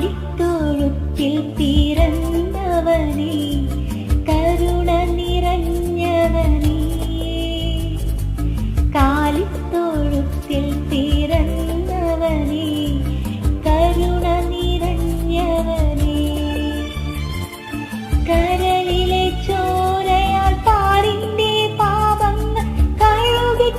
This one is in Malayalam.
കാലിത്തൊഴുത്തിൽ പിറന്നവനേ, കരുണ നിറഞ്ഞവനേ. കാലിത്തൊഴുത്തിൽ പിറന്നവനേ, കരുണ നിറഞ്ഞവനേ. കരളിലെ ചോരയാൽ പാരിന്റെ പാപങ്ങൾ കഴുകി